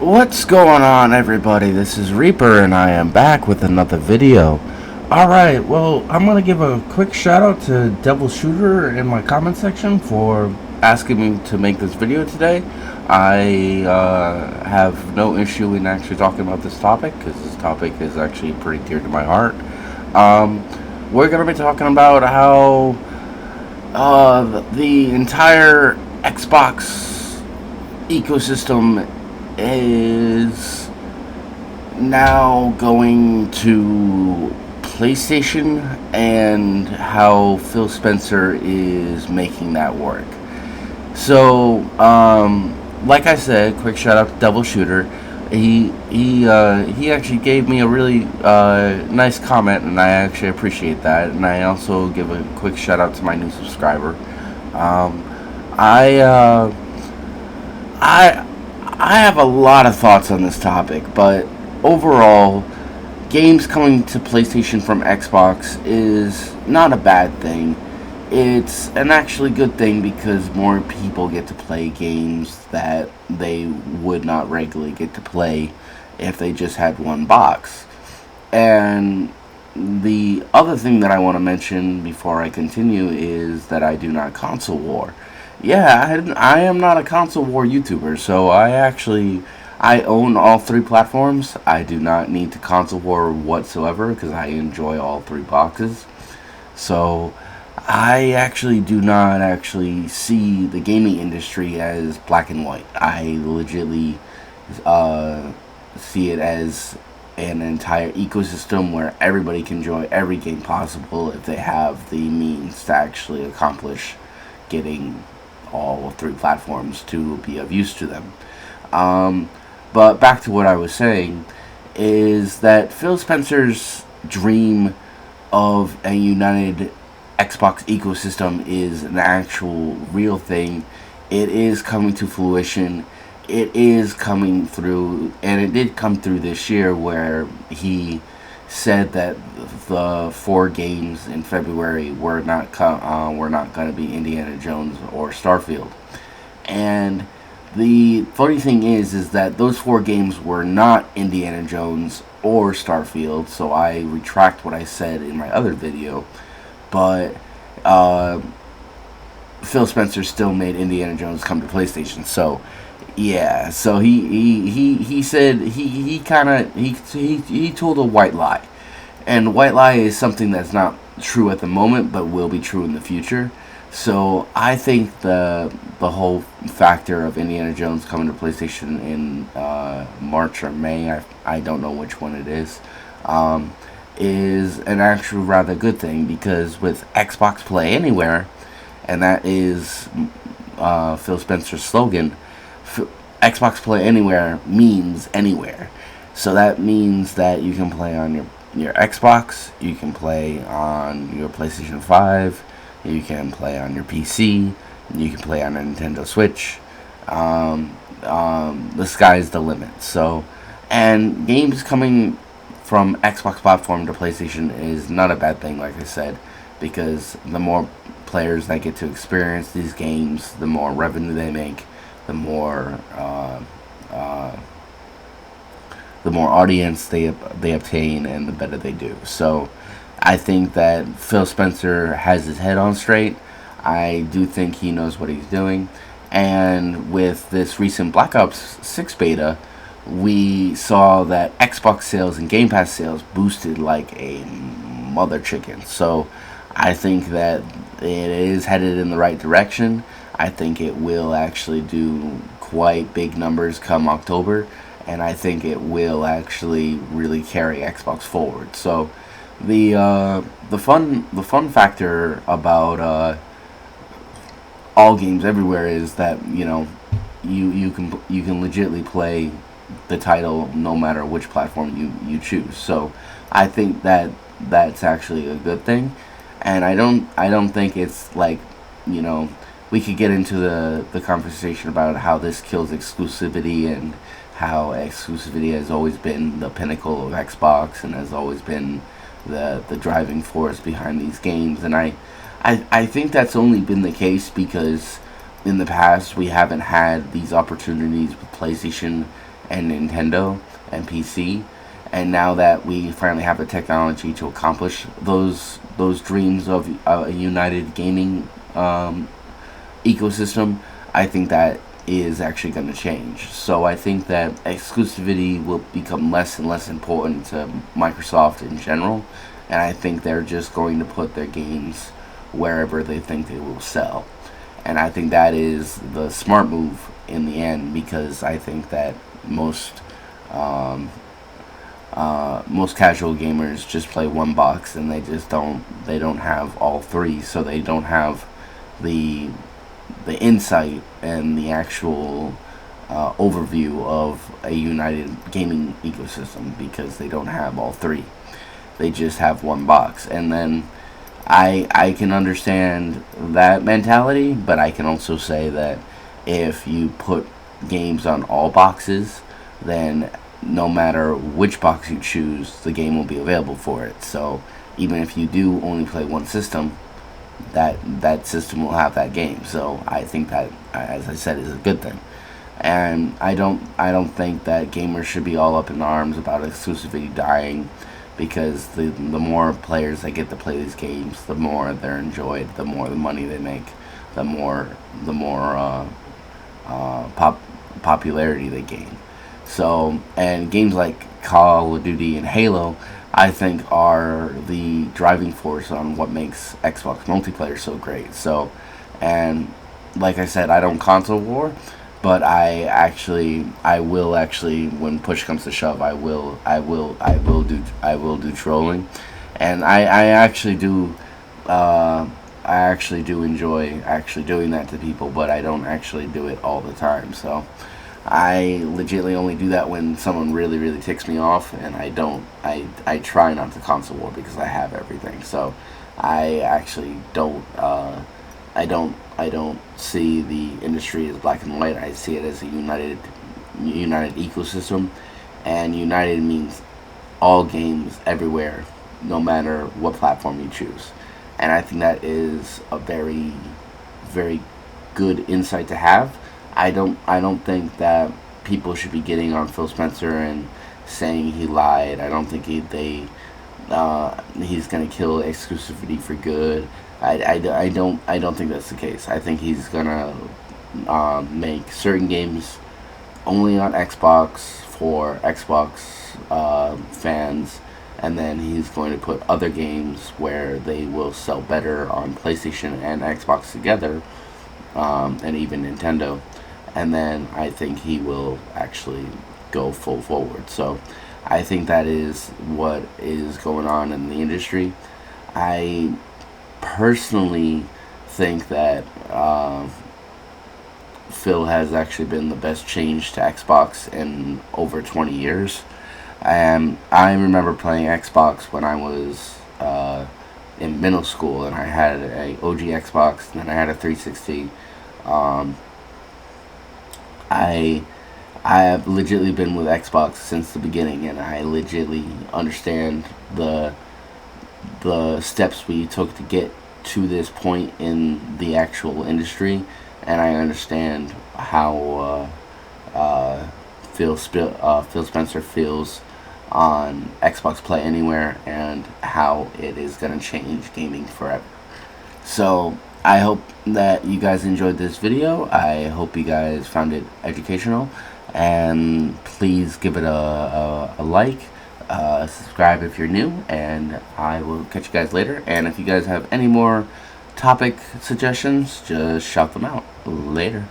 What's going on, everybody? This is Reaper, and I am back with another video. Alright, well, I'm gonna give a quick shout out to Devil Shooter in my comment section for asking me to make this video today. I have no issue in actually talking about this topic, because this topic is actually pretty dear to my heart. We're gonna be talking about how the entire Xbox ecosystem is now going to PlayStation and how Phil Spencer is making that work. So, like I said, quick shout out to Double Shooter. He actually gave me a really nice comment, and I actually appreciate that. And I also give a quick shout out to my new subscriber. Um, I uh, I I have a lot of thoughts on this topic, but overall, games coming to PlayStation from Xbox is not a bad thing. It's an actually good thing because more people get to play games that they would not regularly get to play if they just had one box. And the other thing that I want to mention before I continue is that I do not console war. Yeah, I am not a console war YouTuber, so I own all three platforms. I do not need to console war whatsoever because I enjoy all three boxes. So I actually do not actually see the gaming industry as black and white. I legitly uh, see it as an entire ecosystem where everybody can enjoy every game possible if they have the means to actually accomplish getting all three platforms to be of use to them. Um, but back to what I was saying is that Phil Spencer's dream of a united Xbox ecosystem is an actual real thing. It is coming to fruition. It is coming through, and it did come through this year where he said that the four games in February were not going to be Indiana Jones or Starfield. And the funny thing is that those four games were not Indiana Jones or Starfield. So I retract what I said in my other video, but uh, Phil Spencer still made Indiana Jones come to PlayStation. So yeah, so he said he told a white lie, and white lie is something that's not true at the moment, but will be true in the future. So I think the whole factor of Indiana Jones coming to PlayStation in March or May, I don't know which one it um, is an actual rather good thing because with Xbox Play Anywhere, and that is Phil Spencer's slogan. Xbox Play Anywhere means anywhere. So that means that you can play on your Xbox, you can play on your PlayStation 5, you can play on your PC, you can play on a Nintendo Switch. The sky's the limit. So, and games coming from Xbox platform to PlayStation is not a bad thing, like I said, because the more players that get to experience these games, the more revenue they make, the more uh, the more audience they obtain, and the better they do. So, I think that Phil Spencer has his head on straight. I do think he knows what he's doing, and with this recent Black Ops 6 beta, we saw that Xbox sales and Game Pass sales boosted like a mother chicken. So I think that it is headed in the right direction. I think it will actually do quite big numbers come October, and I think it will actually really carry Xbox forward. So the fun factor about all games everywhere is that you can legitimately play the title no matter which platform you choose. So I think that that's actually a good thing, and I don't think it's like you know we could get into the conversation about how this kills exclusivity and how exclusivity has always been the pinnacle of Xbox and has always been the driving force behind these games. And I think that's only been the case because in the past we haven't had these opportunities with PlayStation and Nintendo and PC. And now that we finally have the technology to accomplish those dreams of a united gaming ecosystem, I think that is actually going to change. So I think that exclusivity will become less and less important to Microsoft in general, and I think they're just going to put their games wherever they think they will sell. And I think that is the smart move in the end, because I think that most casual gamers just play one box, and they don't have all three, so they don't have the insight and the actual overview of a united gaming ecosystem, because they don't have all three. They just have one box. And then I can understand that mentality, but I can also say that if you put games on all boxes, then no matter which box you choose, the game will be available for it. So even if you do only play one system, that system will have that game. So I think that, as I said, is a good thing. And I don't think that gamers should be all up in arms about exclusivity dying, because the more players that get to play these games, the more they're enjoyed, the more the money they make, the more popularity they gain. So, and games like Call of Duty and Halo, I think, are the driving force on what makes Xbox multiplayer so great. So, and like I said, I don't console war, but I will actually, when push comes to shove, I will do trolling, and I actually do. I actually do enjoy actually doing that to people, but I don't actually do it all the time. So I legitimately only do that when someone really, really ticks me off, and I try not to console war because I have everything. So I actually don't. I don't see the industry as black and white. I see it as a united ecosystem, and united means all games everywhere, no matter what platform you choose. And I think that is a very, very good insight to have. I don't think that people should be getting on Phil Spencer and saying he lied. I don't think he's gonna kill exclusivity for good. I don't think that's the case. I think he's gonna make certain games only on Xbox for Xbox fans, and then he's going to put other games where they will sell better on PlayStation and Xbox together, and even Nintendo. And then I think he will actually go full forward. So I think that is what is going on in the industry. I personally think that Phil has actually been the best change to Xbox in over 20 years. I remember playing Xbox when I was in middle school, and I had a OG Xbox, and then I had a 360. I have legitimately been with Xbox since the beginning, and I legitimately understand the steps we took to get to this point in the actual industry, and I understand how Phil Spencer feels on Xbox Play Anywhere, and how it is going to change gaming forever. So I hope that you guys enjoyed this video. I hope you guys found it educational, and please give it a like, subscribe if you're new, and I will catch you guys later. And if you guys have any more topic suggestions, just shout them out. Later.